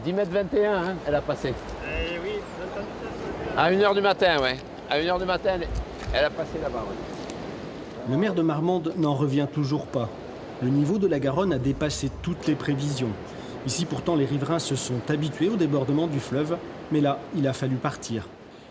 10 mètres 21, hein, elle a passé. Oui, j'ai entendu ça. À 1h du matin, ouais. À 1h du matin, elle a passé là-bas, ouais. Le maire de Marmande n'en revient toujours pas. Le niveau de la Garonne a dépassé toutes les prévisions. Ici, pourtant, les riverains se sont habitués au débordement du fleuve, mais là, il a fallu partir.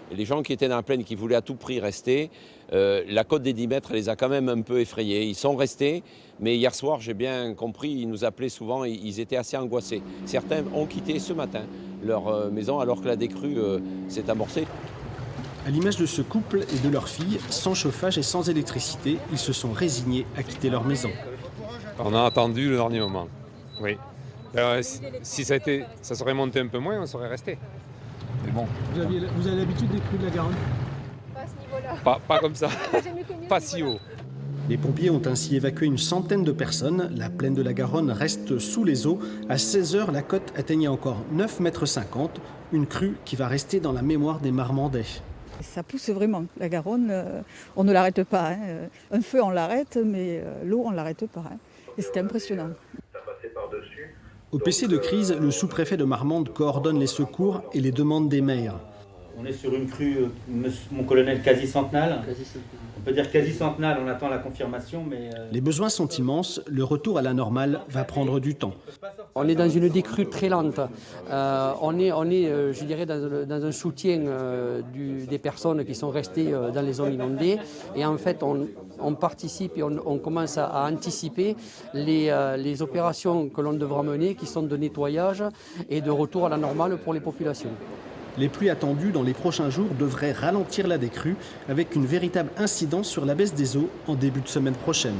Et les gens qui étaient dans la plaine, qui voulaient à tout prix rester, la côte des 10 mètres les a quand même un peu effrayés. Ils sont restés, mais hier soir, j'ai bien compris, ils nous appelaient souvent, ils étaient assez angoissés. Certains ont quitté ce matin leur maison alors que la décrue s'est amorcée. À l'image de ce couple et de leur fille, sans chauffage et sans électricité, ils se sont résignés à quitter leur maison. On a attendu le dernier moment, oui. Si ça serait monté un peu moins, on serait resté. Mais bon. Vous avez l'habitude des crues de la Garonne? Pas à ce niveau-là. Pas comme ça, J'ai jamais connu pas ce si niveau-là. haut. Les pompiers ont ainsi évacué une centaine de personnes. La plaine de la Garonne reste sous les eaux. À 16h, la côte atteignait encore 9,50 mètres, une crue qui va rester dans la mémoire des Marmandais. Ça pousse vraiment. La Garonne, on ne l'arrête pas. Hein. Un feu, on l'arrête, mais l'eau, on ne l'arrête pas. Hein. Et c'était impressionnant. Au PC de crise, le sous-préfet de Marmande coordonne les secours et les demandes des maires. On est sur une crue, mon colonel, quasi centenale. On peut dire quasi centenale, on attend la confirmation, mais... Les besoins sont immenses, le retour à la normale va prendre du temps. On est dans une décrue très lente. On est je dirais, dans un soutien des personnes qui sont restées dans les zones inondées. Et en fait, on participe et on commence à anticiper les opérations que l'on devra mener, qui sont de nettoyage et de retour à la normale pour les populations. Les pluies attendues dans les prochains jours devraient ralentir la décrue, avec une véritable incidence sur la baisse des eaux en début de semaine prochaine.